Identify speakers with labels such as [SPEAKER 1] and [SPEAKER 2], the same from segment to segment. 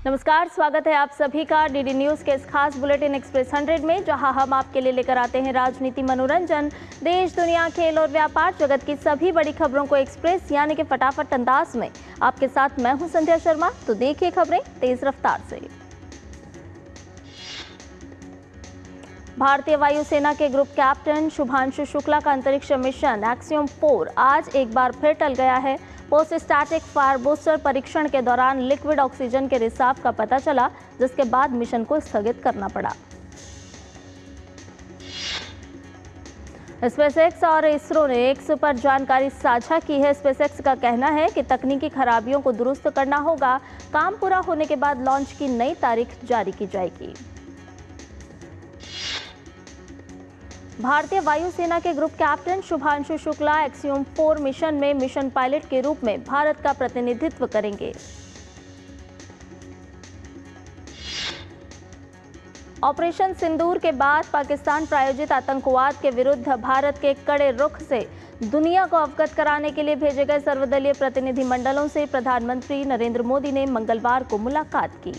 [SPEAKER 1] नमस्कार, स्वागत है आप सभी का डीडी न्यूज के इस खास बुलेटिन एक्सप्रेस 100 में, जहां हम आपके लिए लेकर आते हैं राजनीति, मनोरंजन, देश दुनिया, खेल और व्यापार जगत की सभी बड़ी खबरों को एक्सप्रेस यानी कि फटाफट अंदाज में। आपके साथ मैं हूं संध्या शर्मा। तो देखिए खबरें तेज रफ्तार से। भारतीय वायुसेना के ग्रुप कैप्टन शुभांशु शुक्ला का अंतरिक्ष मिशन एक्सियोम 4 आज एक बार फिर टल गया है। पोस्ट स्टैटिक फायर बूस्टर परीक्षण के दौरान लिक्विड ऑक्सीजन के रिसाव का पता चला, जिसके बाद मिशन को स्थगित करना पड़ा। स्पेसएक्स और इसरो ने एक्स पर जानकारी साझा की है। स्पेसएक्स का कहना है कि तकनीकी खराबियों को दुरुस्त करना होगा। काम पूरा होने के बाद लॉन्च की नई तारीख जारी की जाएगी। भारतीय वायुसेना के group captain Shubhanshu Shukla axiom 4 mission में मिशन पायलट के रूप में भारत का प्रतिनिधित्व करेंगे। ऑपरेशन सिंदूर के बाद पाकिस्तान प्रायोजित आतंकवाद के विरुद्ध भारत के कड़े रुख से दुनिया को अवगत कराने के लिए भेजे गए सर्वदलीय प्रतिनिधिमंडलों से प्रधानमंत्री नरेंद्र मोदी ने मंगलवार को मुलाकात की।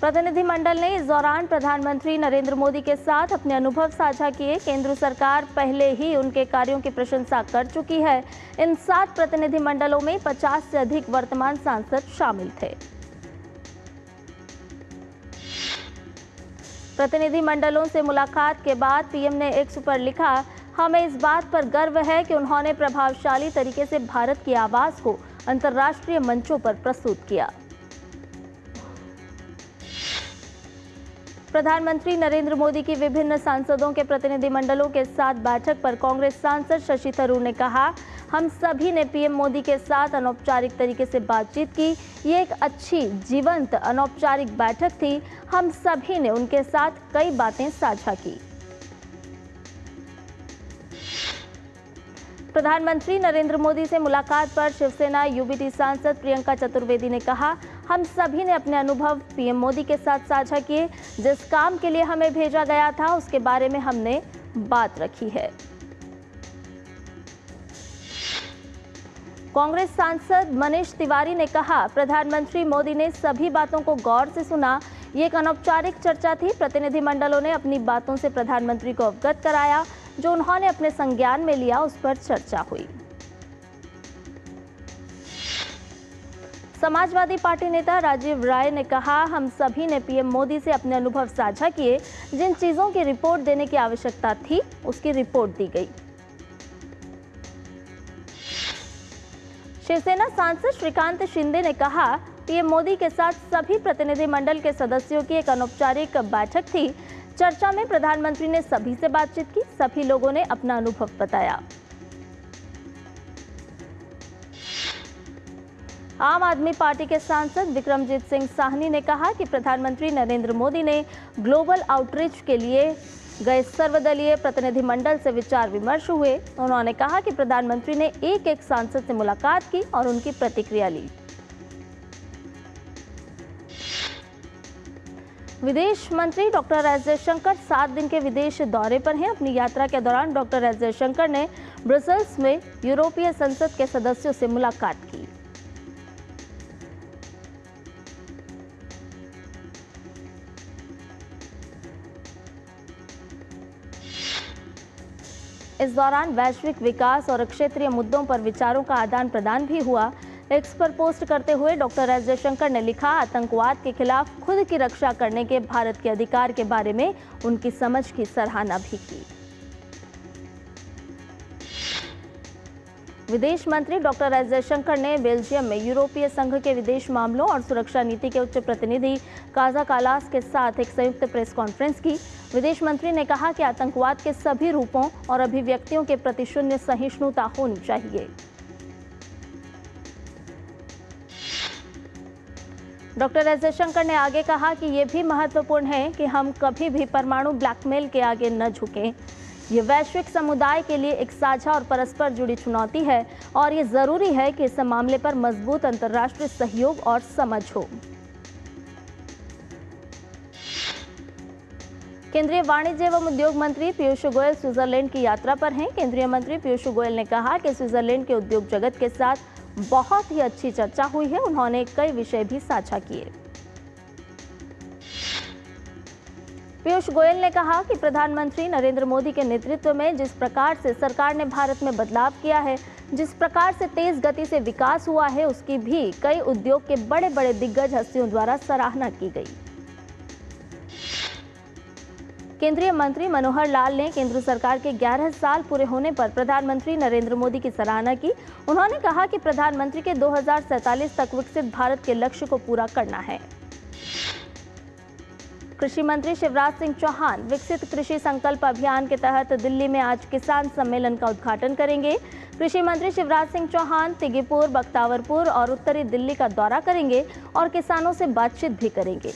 [SPEAKER 1] प्रतिनिधिमंडल ने इस दौरान प्रधानमंत्री नरेंद्र मोदी के साथ अपने अनुभव साझा किए। केंद्र सरकार पहले ही उनके कार्यों की प्रशंसा कर चुकी है। इन 7 प्रतिनिधिमंडलों में 50 से अधिक वर्तमान सांसद शामिल थे। प्रतिनिधिमंडलों से मुलाकात के बाद पीएम ने एक्स पर लिखा, हमें इस बात पर गर्व है कि उन्होंने प्रभावशाली तरीके से भारत की आवाज को अंतर्राष्ट्रीय मंचों पर प्रस्तुत किया। प्रधानमंत्री नरेंद्र मोदी की विभिन्न सांसदों के प्रतिनिधिमंडलों के साथ बैठक पर कांग्रेस सांसद शशि थरूर ने कहा, हम सभी ने पीएम मोदी के साथ अनौपचारिक तरीके से बातचीत की। ये एक अच्छी, जीवंत, अनौपचारिक बैठक थी। हम सभी ने उनके साथ कई बातें साझा की। प्रधानमंत्री नरेंद्र मोदी से मुलाकात पर शिवसेना यूबीटी सांसद प्रियंका चतुर्वेदी ने कहा, हम सभी ने अपने अनुभव पीएम मोदी के साथ साझा किए। जिस काम के लिए हमें भेजा गया था उसके बारे में हमने बात रखी है। कांग्रेस सांसद मनीष तिवारी ने कहा, प्रधानमंत्री मोदी ने सभी बातों को गौर से सुना। ये एक अनौपचारिक चर्चा थी। प्रतिनिधिमंडलों ने अपनी बातों से प्रधानमंत्री को अवगत कराया। जो उन्होंने अपने संज्ञान में लिया उस पर चर्चा हुई। समाजवादी पार्टी नेता राजीव राय ने कहा, हम सभी ने पीएम मोदी से अपने अनुभव साझा किए। जिन चीजों की रिपोर्ट देने की आवश्यकता थी उसकी रिपोर्ट दी गई। शिवसेना सांसद श्रीकांत शिंदे ने कहा, पीएम मोदी के साथ सभी प्रतिनिधिमंडल के सदस्यों की एक अनौपचारिक बैठक थी। चर्चा में प्रधानमंत्री ने सभी से बातचीत की। सभी लोगों ने अपना अनुभव बताया। आम आदमी पार्टी के सांसद विक्रमजीत सिंह साहनी ने कहा कि प्रधानमंत्री नरेंद्र मोदी ने ग्लोबल आउटरीच के लिए गए सर्वदलीय प्रतिनिधिमंडल से विचार विमर्श हुए। उन्होंने कहा कि प्रधानमंत्री ने एक सांसद से मुलाकात की और उनकी प्रतिक्रिया ली। विदेश मंत्री डॉक्टर एस जयशंकर 7 दिन के विदेश दौरे पर हैं। अपनी यात्रा के दौरान डॉक्टर एस जयशंकर ने ब्रसेल्स में यूरोपीय संसद के सदस्यों से मुलाकात की। इस दौरान वैश्विक विकास और क्षेत्रीय मुद्दों पर विचारों का आदान प्रदान भी हुआ। एक्स पर पोस्ट करते हुए डॉक्टर एस जयशंकर ने लिखा, आतंकवाद के खिलाफ खुद की रक्षा करने के भारत के अधिकार के बारे में उनकी समझ की सराहना भी की। विदेश मंत्री डॉक्टर एस जयशंकर ने बेल्जियम में यूरोपीय संघ के विदेश मामलों और सुरक्षा नीति के उच्च प्रतिनिधि काजा कालास के साथ एक संयुक्त प्रेस कॉन्फ्रेंस की। विदेश मंत्री ने कहा कि आतंकवाद के सभी रूपों और अभिव्यक्तियों के प्रति शून्य सहिष्णुता होनी चाहिए। डॉक्टर एस जयशंकर ने आगे कहा कि यह भी महत्वपूर्ण है कि हम कभी भी परमाणु ब्लैकमेल के आगे न झुकें। ये वैश्विक समुदाय के लिए एक साझा और परस्पर जुड़ी चुनौती है और ये जरूरी है कि इस मामले पर मजबूत अंतर्राष्ट्रीय सहयोग और समझ हो। केंद्रीय वाणिज्य एवं उद्योग मंत्री पीयूष गोयल स्विट्जरलैंड की यात्रा पर हैं। केंद्रीय मंत्री पीयूष गोयल ने कहा कि स्विट्जरलैंड के उद्योग जगत के साथ बहुत ही अच्छी चर्चा हुई है। उन्होंने कई विषय भी साझा किए। पीयूष गोयल ने कहा कि प्रधानमंत्री नरेंद्र मोदी के नेतृत्व में जिस प्रकार से सरकार ने भारत में बदलाव किया है, जिस प्रकार से तेज गति से विकास हुआ है, उसकी भी कई उद्योग के बड़े बड़े दिग्गज हस्तियों द्वारा सराहना की गई। केंद्रीय मंत्री मनोहर लाल ने केंद्र सरकार के 11 साल पूरे होने पर प्रधानमंत्री नरेंद्र मोदी की सराहना की। उन्होंने कहा कि प्रधानमंत्री के 2047 तक विकसित भारत के लक्ष्य को पूरा करना है। कृषि मंत्री शिवराज सिंह चौहान विकसित कृषि संकल्प अभियान के तहत दिल्ली में आज किसान सम्मेलन का उद्घाटन करेंगे। कृषि मंत्री शिवराज सिंह चौहान तिगीपुर, बख्तावरपुर और उत्तरी दिल्ली का दौरा करेंगे और किसानों से बातचीत भी करेंगे।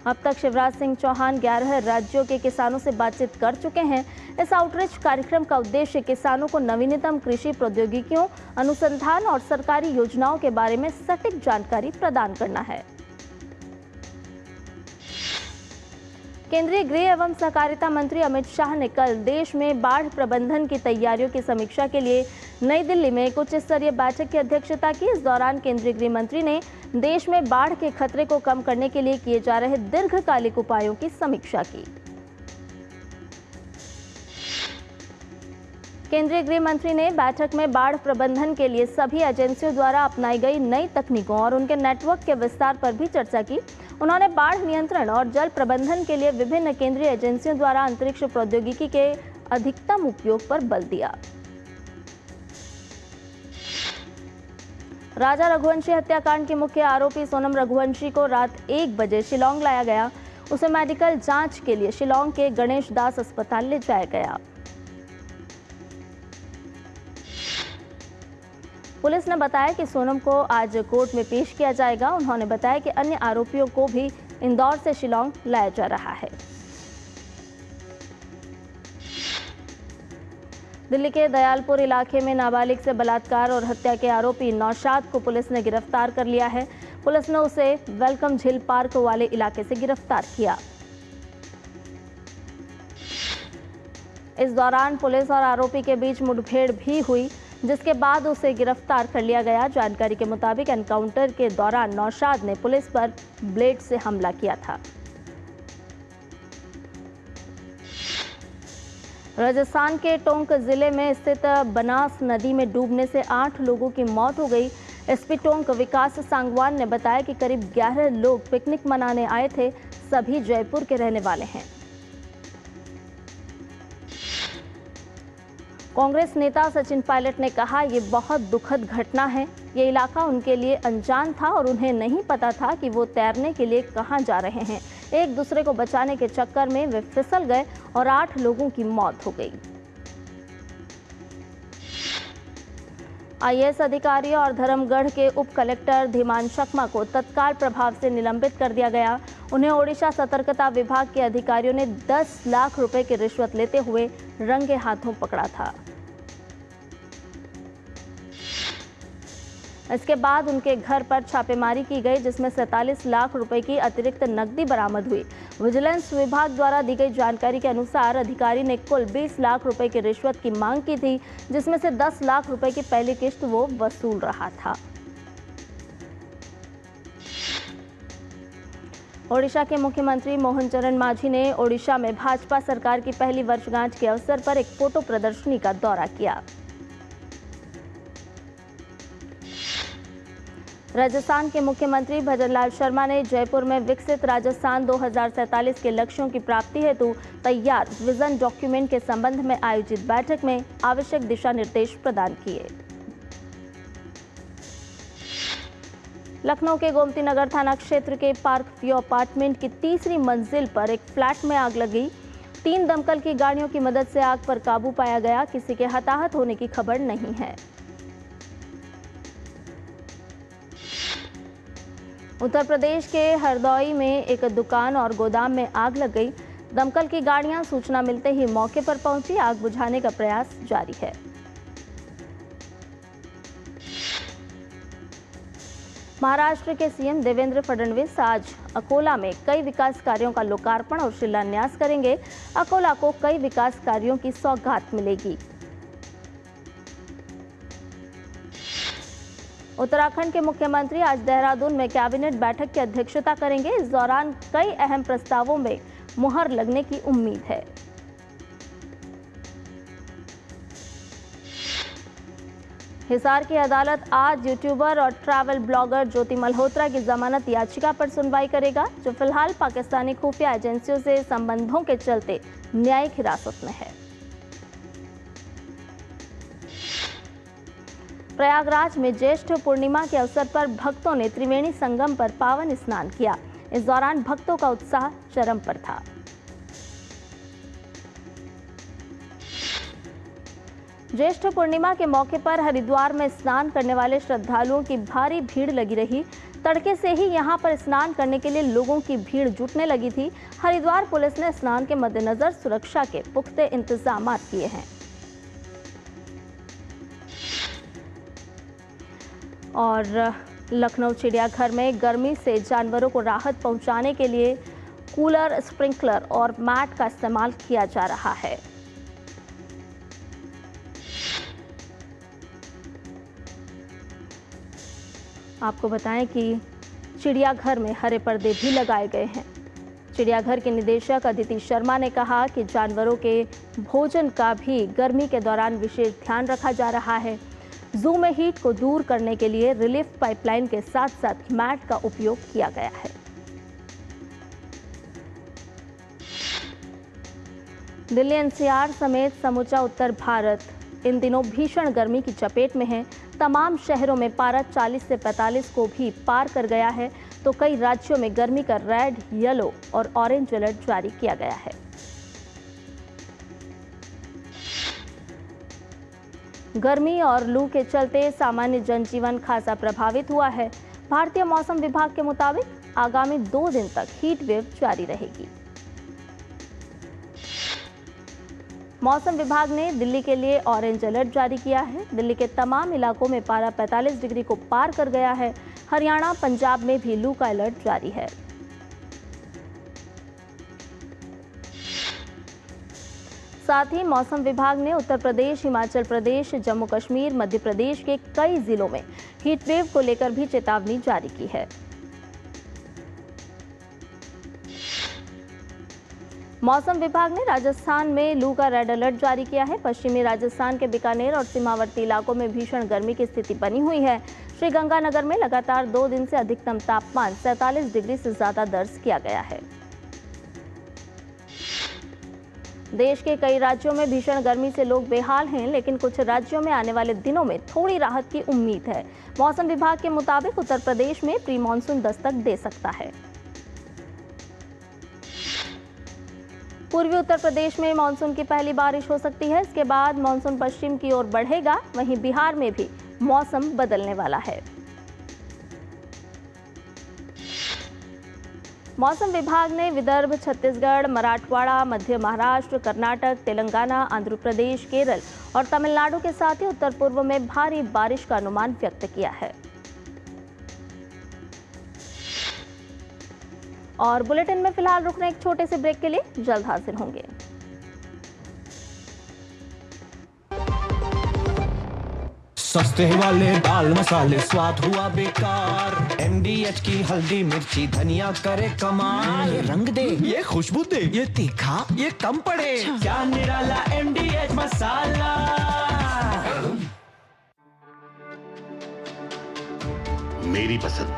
[SPEAKER 1] अब तक शिवराज सिंह चौहान 11 राज्यों के किसानों से बातचीत कर चुके हैं। इस आउटरीच कार्यक्रम का उद्देश्य किसानों को नवीनतम कृषि प्रौद्योगिकियों, अनुसंधान और सरकारी योजनाओं के बारे में सटीक जानकारी प्रदान करना है। केंद्रीय गृह एवं सहकारिता मंत्री अमित शाह ने कल देश में बाढ़ प्रबंधन की तैयारियों की समीक्षा के लिए नई दिल्ली में एक उच्च स्तरीय बैठक की अध्यक्षता की। इस दौरान केंद्रीय गृह मंत्री ने देश में बाढ़ के खतरे को कम करने के लिए किए जा रहे दीर्घकालिक उपायों की समीक्षा की। केंद्रीय गृह मंत्री ने बैठक में बाढ़ प्रबंधन के लिए सभी एजेंसियों द्वारा अपनाई गई नई तकनीकों और उनके नेटवर्क के विस्तार पर भी चर्चा की। उन्होंने बाढ़ नियंत्रण और जल प्रबंधन के लिए विभिन्न केंद्रीय एजेंसियों द्वारा अंतरिक्ष प्रौद्योगिकी के अधिकतम उपयोग पर बल दिया। राजा रघुवंशी हत्याकांड के मुख्य आरोपी सोनम रघुवंशी को रात 1 बजे शिलांग लाया गया। उसे मेडिकल जांच के लिए शिलांग के गणेश दास अस्पताल ले जाया गया। पुलिस ने बताया कि सोनम को आज कोर्ट में पेश किया जाएगा। उन्होंने बताया कि अन्य आरोपियों को भी इंदौर से शिलांग लाया जा रहा है। दिल्ली के दयालपुर इलाके में नाबालिग से बलात्कार और हत्या के आरोपी नौशाद को पुलिस ने गिरफ्तार कर लिया है। पुलिस ने उसे वेलकम झील पार्क वाले इलाके से गिरफ्तार किया। इस दौरान पुलिस और आरोपी के बीच मुठभेड़ भी हुई, जिसके बाद उसे गिरफ्तार कर लिया गया। जानकारी के मुताबिक एनकाउंटर के दौरान नौशाद ने पुलिस पर ब्लेड से हमला किया था। राजस्थान के टोंक जिले में स्थित बनास नदी में डूबने से 8 लोगों की मौत हो गई। एसपी टोंक विकास सांगवान ने बताया कि करीब 11 लोग पिकनिक मनाने आए थे। सभी जयपुर के रहने वाले हैं। कांग्रेस नेता सचिन पायलट ने कहा, ये बहुत दुखद घटना है। ये इलाका उनके लिए अनजान था और उन्हें नहीं पता था कि वो तैरने के लिए कहां जा रहे हैं। एक दूसरे को बचाने के चक्कर में वे फिसल गए और 8 लोगों की मौत हो गई। आईएएस अधिकारी और धर्मगढ़ के उप कलेक्टर धीमान शर्मा को तत्काल प्रभाव से निलंबित कर दिया गया। उन्हें ओडिशा सतर्कता विभाग के अधिकारियों ने 10 लाख रुपए की रिश्वत लेते हुए रंगे हाथों पकड़ा था। इसके बाद उनके घर पर छापेमारी की गई, जिसमें 47 लाख रुपए की अतिरिक्त नकदी बरामद हुई। विजिलेंस विभाग द्वारा दी गई जानकारी के अनुसार अधिकारी ने कुल 20 लाख रुपए की रिश्वत की मांग की थी, जिसमें से 10 लाख रुपए की पहली किस्त वो वसूल रहा था। ओडिशा के मुख्यमंत्री मोहन चरण मांझी ने ओडिशा में भाजपा सरकार की पहली वर्षगांठ के अवसर पर एक फोटो प्रदर्शनी का दौरा किया। राजस्थान के मुख्यमंत्री भजनलाल शर्मा ने जयपुर में विकसित राजस्थान 2047 के लक्ष्यों की प्राप्ति हेतु तैयार विजन डॉक्यूमेंट के संबंध में आयोजित बैठक में आवश्यक दिशा निर्देश प्रदान किए। लखनऊ के गोमती नगर थाना क्षेत्र के पार्क व्यू अपार्टमेंट की 3री मंजिल पर एक फ्लैट में आग लगी। 3 दमकल की गाड़ियों की मदद से आग पर काबू पाया गया। किसी के हताहत होने की खबर नहीं है। उत्तर प्रदेश के हरदौई में एक दुकान और गोदाम में आग लग गई। दमकल की गाड़ियां सूचना मिलते ही मौके पर पहुंची। आग बुझाने का प्रयास जारी है। महाराष्ट्र के सीएम देवेंद्र फडणवीस आज अकोला में कई विकास कार्यों का लोकार्पण और शिलान्यास करेंगे। अकोला को कई विकास कार्यों की सौगात मिलेगी। उत्तराखंड के मुख्यमंत्री आज देहरादून में कैबिनेट बैठक की अध्यक्षता करेंगे। इस दौरान कई अहम प्रस्तावों में मुहर लगने की उम्मीद है। हिसार की अदालत आज यूट्यूबर और ट्रैवल ब्लॉगर ज्योति मल्होत्रा की जमानत याचिका पर सुनवाई करेगा, जो फिलहाल पाकिस्तानी खुफिया एजेंसियों से संबंधों के चलते न्यायिक हिरासत में है। प्रयागराज में ज्येष्ठ पूर्णिमा के अवसर पर भक्तों ने त्रिवेणी संगम पर पावन स्नान किया। इस दौरान भक्तों का उत्साह चरम पर था। ज्येष्ठ पूर्णिमा के मौके पर हरिद्वार में स्नान करने वाले श्रद्धालुओं की भारी भीड़ लगी रही। तड़के से ही यहां पर स्नान करने के लिए लोगों की भीड़ जुटने लगी थी। हरिद्वार पुलिस ने स्नान के मद्देनजर सुरक्षा के पुख्ते इंतजाम किए हैं। और लखनऊ चिड़ियाघर में गर्मी से जानवरों को राहत पहुंचाने के लिए कूलर, स्प्रिंकलर और मैट का इस्तेमाल किया जा रहा है। आपको बताएं कि चिड़ियाघर में हरे पर्दे भी लगाए गए हैं। चिड़ियाघर के निदेशक अदिति शर्मा ने कहा कि जानवरों के भोजन का भी गर्मी के दौरान विशेष ध्यान रखा जा रहा है। जू में हीट को दूर करने के लिए रिलीफ पाइपलाइन के साथ साथ मैट का उपयोग किया गया है। दिल्ली एनसीआर समेत समूचा उत्तर भारत इन दिनों भीषण गर्मी की चपेट में है। तमाम शहरों में पारा 40 से 45 को भी पार कर गया है, तो कई राज्यों में गर्मी का रेड, येलो और ऑरेंज अलर्ट जारी किया गया है। गर्मी और लू के चलते सामान्य जनजीवन खासा प्रभावित हुआ है। भारतीय मौसम विभाग के मुताबिक आगामी 2 दिन तक हीट वेव जारी रहेगी। मौसम विभाग ने दिल्ली के लिए ऑरेंज अलर्ट जारी किया है। दिल्ली के तमाम इलाकों में पारा 45 डिग्री को पार कर गया है। हरियाणा, पंजाब में भी लू का अलर्ट जारी है। साथ ही मौसम विभाग ने उत्तर प्रदेश, हिमाचल प्रदेश, जम्मू कश्मीर, मध्य प्रदेश के कई जिलों में हीट वेव को लेकर भी चेतावनी जारी की है। मौसम विभाग ने राजस्थान में लू का रेड अलर्ट जारी किया है। पश्चिमी राजस्थान के बीकानेर और सीमावर्ती इलाकों में भीषण गर्मी की स्थिति बनी हुई है। श्रीगंगानगर में लगातार 2 दिन से अधिकतम तापमान 47 डिग्री से ज्यादा दर्ज किया गया है। देश के कई राज्यों में भीषण गर्मी से लोग बेहाल हैं, लेकिन कुछ राज्यों में आने वाले दिनों में थोड़ी राहत की उम्मीद है। मौसम विभाग के मुताबिक उत्तर प्रदेश में प्री मानसून दस्तक दे सकता है। पूर्वी उत्तर प्रदेश में मानसून की पहली बारिश हो सकती है। इसके बाद मानसून पश्चिम की ओर बढ़ेगा। वहीं बिहार में भी मौसम बदलने वाला है। मौसम विभाग ने विदर्भ, छत्तीसगढ़, मराठवाड़ा, मध्य महाराष्ट्र, कर्नाटक, तेलंगाना, आंध्र प्रदेश, केरल और तमिलनाडु के साथ ही उत्तर पूर्व में भारी बारिश का अनुमान व्यक्त किया है। और बुलेटिन में फिलहाल रुकने एक छोटे से ब्रेक के लिए जल्द हाजिर होंगे।
[SPEAKER 2] सस्ते वाले दाल मसाले स्वाद हुआ बेकार। MDH की हल्दी मिर्ची धनिया करे कमाल। ये रंग दे, ये खुशबू दे, ये तीखा, ये कम पड़े। क्या निराला MDH मसाला।
[SPEAKER 3] मेरी पसंद,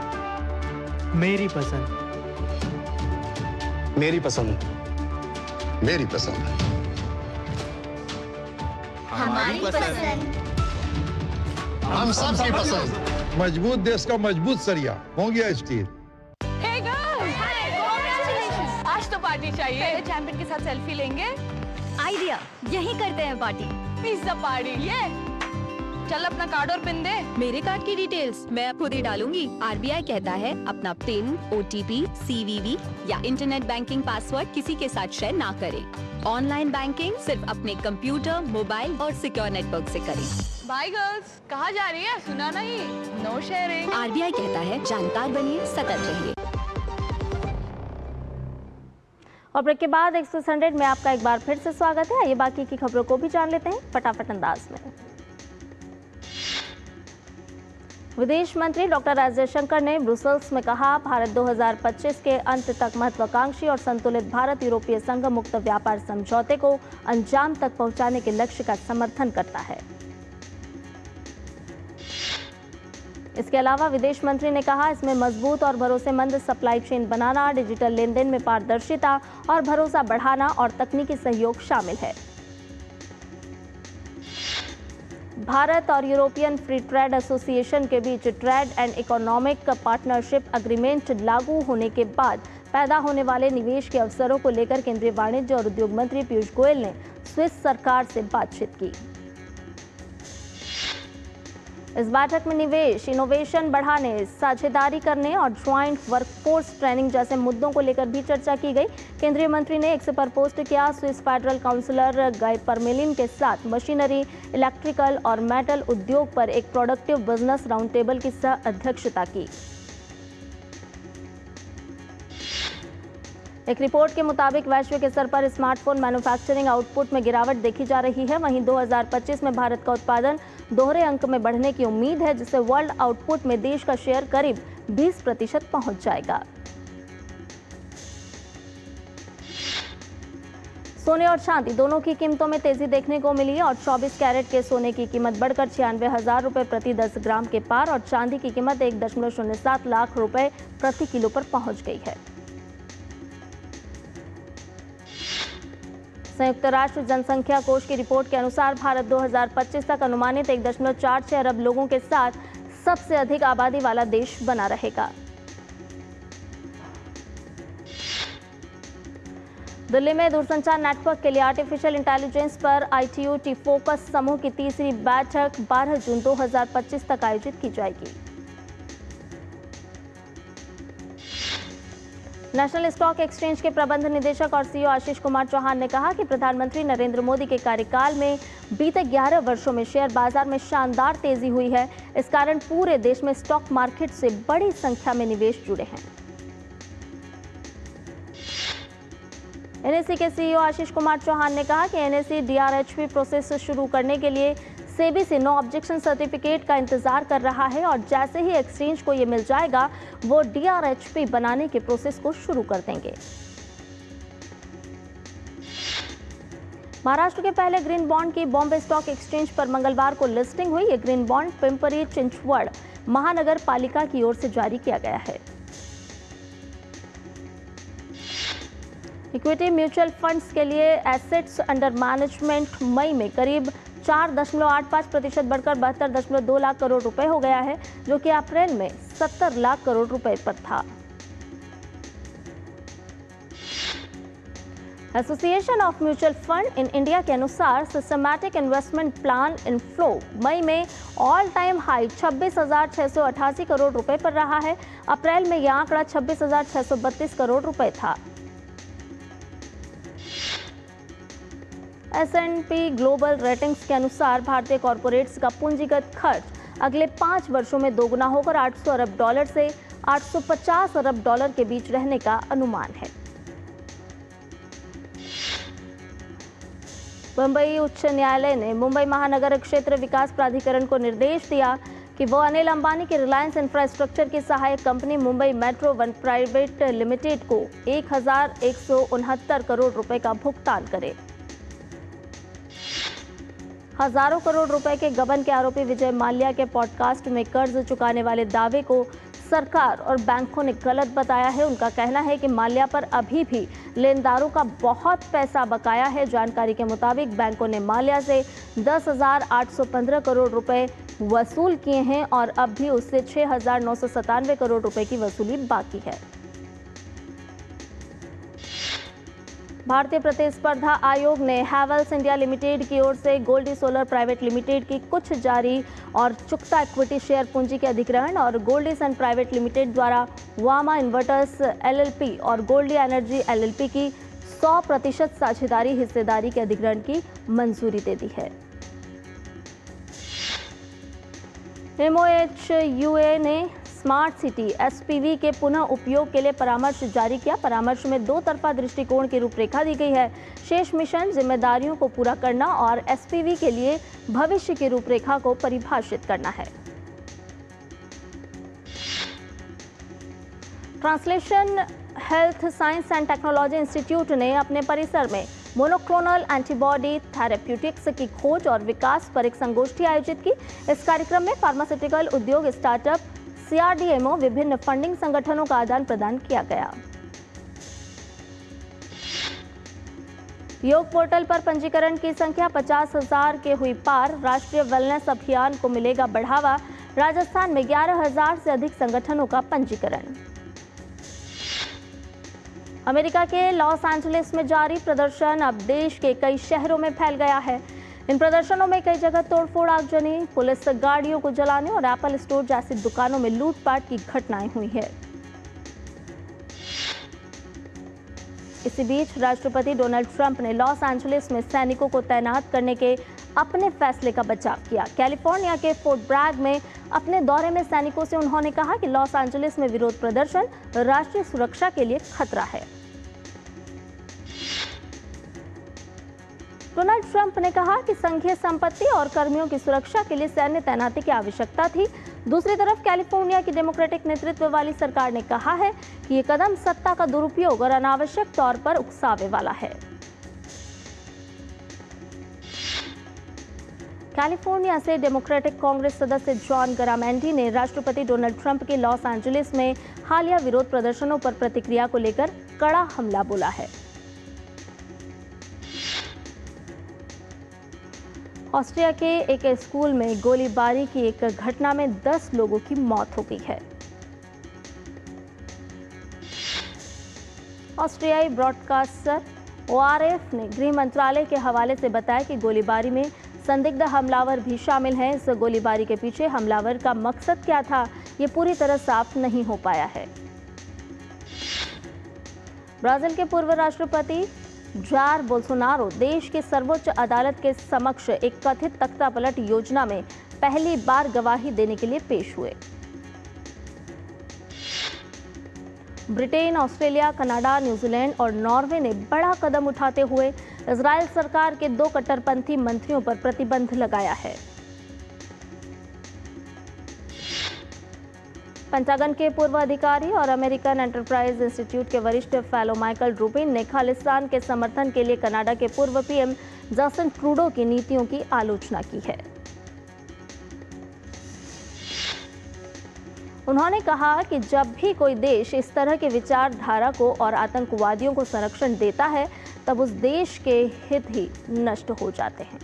[SPEAKER 4] मेरी पसंद,
[SPEAKER 3] मेरी पसंद, मेरी पसंद,
[SPEAKER 5] हमारी पसंद,
[SPEAKER 3] हम सबकी पसंद।
[SPEAKER 6] मजबूत देश का मजबूत सरिया हो गया स्टील।
[SPEAKER 5] Hey girls! Congratulations! आज तो पार्टी चाहिए। पहले चैंपियन के साथ सेल्फी लेंगे।
[SPEAKER 7] आइडिया, यही करते हैं पार्टी।
[SPEAKER 5] Pizza party. ये चल अपना कार्ड और पिन दे।
[SPEAKER 7] मेरे कार्ड की डिटेल्स मैं खुद ही डालूंगी। RBI कहता है अपना पिन, OTP, CVV या इंटरनेट बैंकिंग पासवर्ड किसी के साथ शेयर ना करें। ऑनलाइन बैंकिंग सिर्फ अपने कंप्यूटर, मोबाइल और सिक्योर नेटवर्क से करें।
[SPEAKER 5] बाय गर्ल्स, कहाँ जा रही है? सुना नहीं? No sharing.
[SPEAKER 7] RBI कहता है जानकार बनिए, सतर्क रहिए।
[SPEAKER 1] और ब्रेक के बाद एक्सप्रेस 100 में आपका एक बार फिर से स्वागत है। आइए बाकी की खबरों को भी जान लेते हैं फटाफट अंदाज में। विदेश मंत्री डॉक्टर एस जयशंकर ने ब्रुसेल्स में कहा, भारत 2025 के अंत तक महत्वाकांक्षी और संतुलित भारत यूरोपीय संघ मुक्त व्यापार समझौते को अंजाम तक पहुंचाने के लक्ष्य का समर्थन करता है। इसके अलावा विदेश मंत्री ने कहा, इसमें मजबूत और भरोसेमंद सप्लाई चेन बनाना, डिजिटल लेन देन में पारदर्शिता और भरोसा बढ़ाना और तकनीकी सहयोग शामिल है। भारत और यूरोपियन फ्री ट्रेड एसोसिएशन के बीच trade and economic partnership agreement लागू होने के बाद पैदा होने वाले निवेश के अवसरों को लेकर केंद्रीय वाणिज्य और उद्योग मंत्री पीयूष गोयल ने स्विस सरकार से बातचीत की। इस बैठक में निवेश, इनोवेशन बढ़ाने, साझेदारी करने और ज्वाइंट वर्कफोर्स ट्रेनिंग जैसे मुद्दों को लेकर भी चर्चा की गई। केंद्रीय मंत्री ने एक्स पर पोस्ट किया, स्विस फेडरल काउंसलर गाय परमेलिन के साथ मशीनरी, इलेक्ट्रिकल और मेटल उद्योग पर एक प्रोडक्टिव बिजनेस राउंड टेबल की सह अध्यक्षता की। एक रिपोर्ट के मुताबिक वैश्विक स्तर पर स्मार्टफोन मैन्युफैक्चरिंग आउटपुट में गिरावट देखी जा रही है। वहीं 2025 में भारत का उत्पादन दोहरे अंक में बढ़ने की उम्मीद है, जिससे वर्ल्ड आउटपुट में देश का शेयर करीब 20% पहुंच जाएगा। सोने और चांदी दोनों की कीमतों में तेजी देखने को मिली और 24 कैरेट के सोने की कीमत बढ़कर 96,000 रुपए प्रति 10 ग्राम के पार और चांदी की कीमत 1.07 लाख रुपए प्रति किलो पर पहुंच गई है। संयुक्त राष्ट्र जनसंख्या कोष की रिपोर्ट के अनुसार भारत 2025 तक अनुमानित 1.46 अरब लोगों के साथ सबसे अधिक आबादी वाला देश बना रहेगा। दिल्ली में दूरसंचार नेटवर्क के लिए आर्टिफिशियल इंटेलिजेंस पर ITU फोकस समूह की तीसरी बैठक 12 जून 2025 तक आयोजित की जाएगी। नेशनल स्टॉक एक्सचेंज के प्रबंध निदेशक और CEO आशीष कुमार चौहान ने कहा कि प्रधानमंत्री नरेंद्र मोदी के कार्यकाल में बीते 11 वर्षों में शेयर बाजार में शानदार तेजी हुई है। इस कारण पूरे देश में स्टॉक मार्केट से बड़ी संख्या में निवेश जुड़े हैं। NSE के CEO आशीष कुमार चौहान ने कहा कि NSE DRHP प्रोसेस शुरू करने के लिए सेबी से नो ऑब्जेक्शन सर्टिफिकेट का इंतजार कर रहा है और जैसे ही एक्सचेंज को ये मिल जाएगा वो DRHP बनाने के प्रोसेस को शुरू कर देंगे। महाराष्ट्र के पहले ग्रीन बॉन्ड की बॉम्बे स्टॉक एक्सचेंज पर मंगलवार को लिस्टिंग हुई। ये ग्रीन बॉन्ड पिंपरी चिंचवड़ महानगर पालिका की ओर से जारी किया गया है। इक्विटी म्यूचुअल फंड्स के लिए एसेट्स अंडर मैनेजमेंट मई में करीब 4.85% बढ़कर 72.2 लाख करोड़ रुपए हो गया है, जो कि अप्रैल में 70 लाख करोड़ रुपए पर था। Association of mutual fund in India के अनुसार सिस्टमैटिक इन्वेस्टमेंट प्लान इनफ्लो मई में ऑल टाइम हाई 26,688 करोड़ रुपए पर रहा है। अप्रैल में यह आंकड़ा 26,632 करोड़ रुपए था। S&P ग्लोबल रेटिंग्स के अनुसार भारतीय कॉरपोरेट्स का पूंजीगत खर्च अगले 5 वर्षों में दोगुना होकर $800 अरब से $850 अरब के बीच रहने का अनुमान है। मुंबई उच्च न्यायालय ने मुंबई महानगर क्षेत्र विकास प्राधिकरण को निर्देश दिया कि वो अनिल अंबानी की रिलायंस इंफ्रास्ट्रक्चर की सहायक company Mumbai metro one private limited को 1,169 करोड़ रुपए का भुगतान करे। हजारों करोड़ रुपए के गबन के आरोपी विजय माल्या के पॉडकास्ट में कर्ज चुकाने वाले दावे को सरकार और बैंकों ने गलत बताया है। उनका कहना है कि माल्या पर अभी भी लेनदारों का बहुत पैसा बकाया है। जानकारी के मुताबिक बैंकों ने माल्या से 10,815 करोड़ रुपए वसूल किए हैं और अब भी उससे 6,997 करोड़ रुपए की वसूली बाकी है। भारतीय प्रतिस्पर्धा आयोग ने हैवेल्स इंडिया लिमिटेड की ओर से गोल्डी सोलर प्राइवेट लिमिटेड की कुछ जारी और चुकता इक्विटी शेयर पूंजी के अधिग्रहण और गोल्डी सन प्राइवेट लिमिटेड द्वारा वामा इन्वर्टर्स LLP और गोल्डी एनर्जी LLP की 100% साझेदारी हिस्सेदारी के अधिग्रहण की मंजूरी दे दी है। MOHUA ने स्मार्ट सिटी SPV के पुनः उपयोग के लिए परामर्श जारी किया। परामर्श में 2 तरफा दृष्टिकोण की रूपरेखा दी गई है। शेष मिशन जिम्मेदारियों को पूरा करना और SPV के लिए भविष्य की रूपरेखा को परिभाषित करना है। Translation health science and technology institute ने अपने परिसर में मोनोक्लोनल एंटीबॉडी थेरेप्यूटिक्स की खोज और विकास पर एक संगोष्ठी आयोजित की। इस कार्यक्रम में फार्मास्यूटिकल उद्योग, स्टार्टअप, CRDMO, विभिन्न फंडिंग संगठनों का आदान प्रदान किया गया। योग पोर्टल पर पंजीकरण की संख्या 50,000 के हुई पार। राष्ट्रीय वेलनेस अभियान को मिलेगा बढ़ावा। राजस्थान में 11,000 से अधिक संगठनों का पंजीकरण। अमेरिका के लॉस एंजलिस में जारी प्रदर्शन अब देश के कई शहरों में फैल गया है। इन प्रदर्शनों में कई जगह तोड़फोड़, आगजनी, पुलिस गाड़ियों को जलाने और एप्पल स्टोर जैसी दुकानों में लूटपाट की घटनाएं हुई है। इसी बीच राष्ट्रपति डोनाल्ड ट्रंप ने लॉस एंजलिस में सैनिकों को तैनात करने के अपने फैसले का बचाव किया। कैलिफोर्निया के फोर्ट ब्रैग में अपने दौरे में सैनिकों से उन्होंने कहा कि लॉस एंजलिस में विरोध प्रदर्शन राष्ट्रीय सुरक्षा के लिए खतरा है। डोनाल्ड ट्रंप ने कहा कि संघीय संपत्ति और कर्मियों की सुरक्षा के लिए सैन्य तैनाती की आवश्यकता थी। दूसरी तरफ कैलिफोर्निया की डेमोक्रेटिक नेतृत्व वाली सरकार ने कहा है कि ये कदम सत्ता का दुरुपयोग और अनावश्यक तौर पर उकसावे वाला है। कैलिफोर्निया से डेमोक्रेटिक कांग्रेस सदस्य जॉन गरामेंडी ने राष्ट्रपति डोनाल्ड ट्रंप के लॉस एंजलिस में हालिया विरोध प्रदर्शनों पर प्रतिक्रिया को लेकर कड़ा हमला बोला है। ऑस्ट्रिया के एक स्कूल में गोलीबारी की एक घटना में 10 लोगों की मौत हो गई है। ऑस्ट्रियाई ब्रॉडकास्टर ORF ने गृह मंत्रालय के हवाले से बताया कि गोलीबारी में संदिग्ध हमलावर भी शामिल हैं। इस गोलीबारी के पीछे हमलावर का मकसद क्या था, ये पूरी तरह साफ नहीं हो पाया है। ब्राजील के पूर्व राष्ट्रपति जायर बोल्सोनारो देश की सर्वोच्च अदालत के समक्ष एक कथित तख्तापलट योजना में पहली बार गवाही देने के लिए पेश हुए। ब्रिटेन, ऑस्ट्रेलिया, कनाडा, न्यूजीलैंड और नॉर्वे ने बड़ा कदम उठाते हुए इजरायल सरकार के 2 कट्टरपंथी मंत्रियों पर प्रतिबंध लगाया है। पेंटागन के पूर्व अधिकारी और अमेरिकन एंटरप्राइज इंस्टीट्यूट के वरिष्ठ फेलो माइकल रूबिन ने खालिस्तान के समर्थन के लिए कनाडा के पूर्व PM जस्टिन ट्रूडो की नीतियों की आलोचना की है। उन्होंने कहा कि जब भी कोई देश इस तरह के विचारधारा को और आतंकवादियों को संरक्षण देता है, तब उस देश के हित ही नष्ट हो जाते हैं।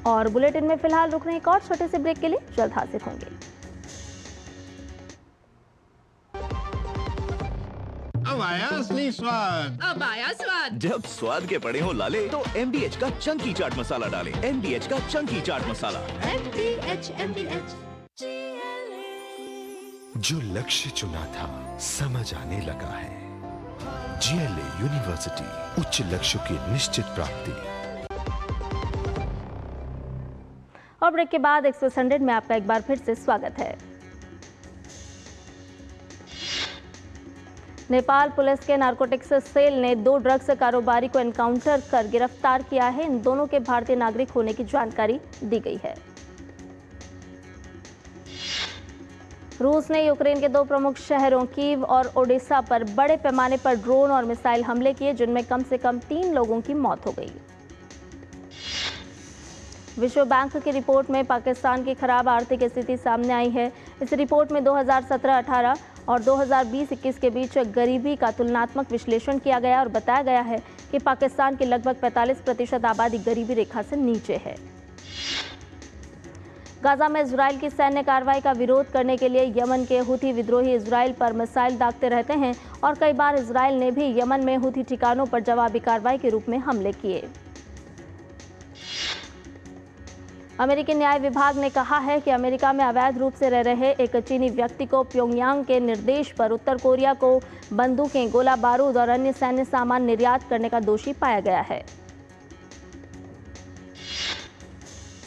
[SPEAKER 1] और बुलेटिन में फिलहाल रुक रहे एक और छोटे से ब्रेक के लिए जल्द हाजिर होंगे।
[SPEAKER 4] अब आया असली स्वाद।
[SPEAKER 5] अब आया स्वाद।
[SPEAKER 2] जब स्वाद के पड़े हो लाले तो MDH का चंकी चाट मसाला डालें। MDH का चंकी चाट मसाला।
[SPEAKER 5] MDH।
[SPEAKER 8] जो लक्ष्य चुना था समझ आने लगा है। GLA यूनिवर्सिटी, उच्च लक्ष्य की निश्चित प्राप्ति।
[SPEAKER 1] और ब्रेक के बाद एक्सप्रेस 100 में आपका एक बार फिर से स्वागत है। नेपाल पुलिस के नारकोटिक्स सेल ने 2 ड्रग्स कारोबारी को एनकाउंटर कर गिरफ्तार किया है। इन दोनों के भारतीय नागरिक होने की जानकारी दी गई है। रूस ने यूक्रेन के 2 प्रमुख शहरों कीव और ओडेसा पर बड़े पैमाने पर ड्रोन और मिसाइल हमले किए, जिनमें कम से कम 3 लोगों की मौत हो गई। विश्व बैंक की रिपोर्ट में पाकिस्तान की खराब आर्थिक स्थिति सामने आई है। इस रिपोर्ट में 2017-18 और 2020-21 के बीच गरीबी का तुलनात्मक विश्लेषण किया गया और बताया गया है कि पाकिस्तान की लगभग 45% आबादी गरीबी रेखा से नीचे है। गाजा में इजराइल की सैन्य कार्रवाई का विरोध करने के लिए यमन के हुथी विद्रोही इजराइल पर मिसाइल दागते रहते हैं और कई बार इजराइल ने भी यमन में हुथी ठिकानों पर जवाबी कार्रवाई के रूप में हमले किए। अमेरिकी न्याय विभाग ने कहा है कि अमेरिका में अवैध रूप से रह रहे एक चीनी व्यक्ति को प्योंगयांग के निर्देश पर उत्तर कोरिया को बंदूकें, गोला बारूद और अन्य सैन्य सामान निर्यात करने का दोषी पाया गया है।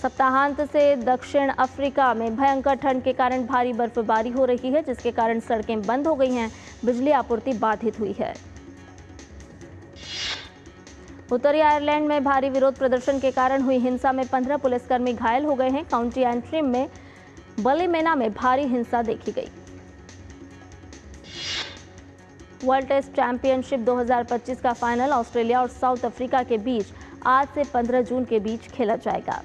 [SPEAKER 1] सप्ताहांत से दक्षिण अफ्रीका में भयंकर ठंड के कारण भारी बर्फबारी हो रही है, जिसके कारण सड़कें बंद हो गई हैं, बिजली आपूर्ति बाधित हुई है। उत्तरी आयरलैंड में भारी विरोध प्रदर्शन के कारण हुई हिंसा में 15 पुलिसकर्मी घायल हो गए हैं। काउंटी एंट्रीम में बलीमेना में भारी हिंसा देखी गई। वर्ल्ड टेस्ट चैंपियनशिप 2025 का फाइनल ऑस्ट्रेलिया और साउथ अफ्रीका के बीच आज से 15 जून के बीच खेला जाएगा।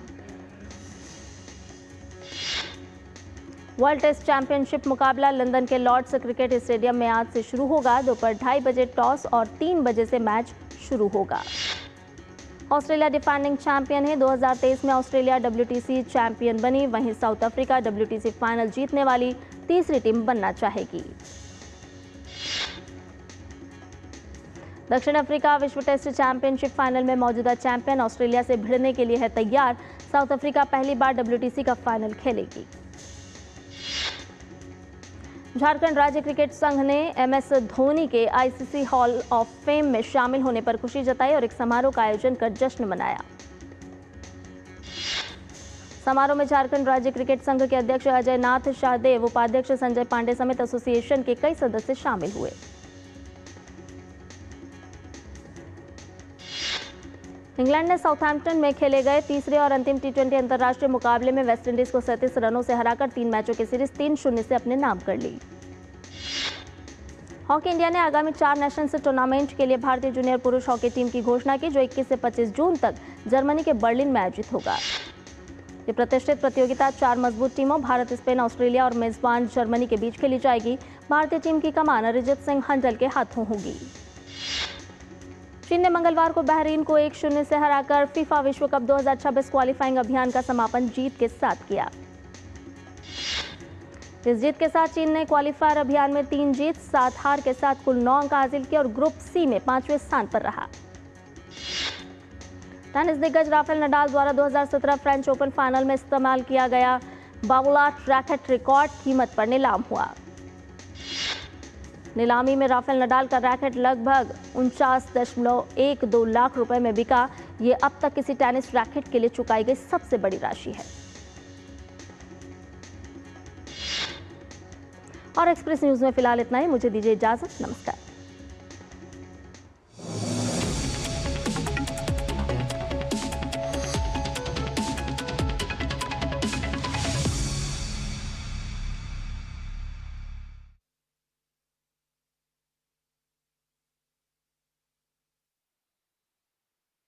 [SPEAKER 1] वर्ल्ड टेस्ट चैंपियनशिप मुकाबला लंदन के लॉर्ड्स क्रिकेट स्टेडियम में आज से शुरू होगा। दोपहर 2:30 बजे टॉस और 3 बजे से मैच शुरू होगा। ऑस्ट्रेलिया डिफेंडिंग चैंपियन है। 2023 में ऑस्ट्रेलिया WTC चैंपियन बनी, वहीं साउथ अफ्रीका WTC फाइनल जीतने वाली तीसरी टीम बनना चाहेगी। दक्षिण अफ्रीका विश्व टेस्ट चैंपियनशिप फाइनल में मौजूदा चैंपियन ऑस्ट्रेलिया से भिड़ने के लिए है तैयार। साउथ अफ्रीका पहली बार WTC का फाइनल खेलेगी। झारखंड राज्य क्रिकेट संघ ने MS धोनी के ICC हॉल ऑफ फेम में शामिल होने पर खुशी जताई और एक समारोह का आयोजन कर जश्न मनाया। समारोह में झारखंड राज्य क्रिकेट संघ के अध्यक्ष अजय नाथ शाहदेव, उपाध्यक्ष संजय पांडे समेत एसोसिएशन के कई सदस्य शामिल हुए। इंग्लैंड ने साउथहैम्पटन में खेले गए तीसरे और अंतिम T20 अंतर्राष्ट्रीय मुकाबले में वेस्टइंडीज को 37 रनों से हराकर 3 मैचों की सीरीज 3-0 से अपने नाम कर ली। हॉकी इंडिया ने आगामी 4 नेशंस टूर्नामेंट के लिए भारतीय जूनियर पुरुष हॉकी टीम की घोषणा की, जो 21 से 25 जून तक जर्मनी के बर्लिन में आयोजित होगा। ये प्रतिष्ठित प्रतियोगिता 4 मजबूत टीमों भारत, स्पेन, ऑस्ट्रेलिया और मेजबान जर्मनी के बीच खेली जाएगी। भारतीय टीम की कमान अरिजीत सिंह हंडल के हाथों होगी। चीन ने मंगलवार को बहरीन को 1-0 से हराकर फीफा विश्व कप 2026 क्वालिफाइंग अभियान का समापन जीत के साथ किया। इस जीत के साथ चीन ने क्वालिफायर अभियान में 3 जीत 7 हार के साथ कुल 9 अंक हासिल किए और ग्रुप C में 5वें स्थान पर रहा। टेनिस दिग्गज राफेल नडाल द्वारा 2017 फ्रेंच ओपन फाइनल में इस्तेमाल किया गया बाउलाट रैकेट रिकॉर्ड कीमत पर नीलाम हुआ। नीलामी में राफेल नडाल का रैकेट लगभग 49.12 लाख रुपए में बिका। ये अब तक किसी टेनिस रैकेट के लिए चुकाई गई सबसे बड़ी राशि है। और एक्सप्रेस न्यूज में फिलहाल इतना ही। मुझे दीजिए इजाजत। नमस्कार।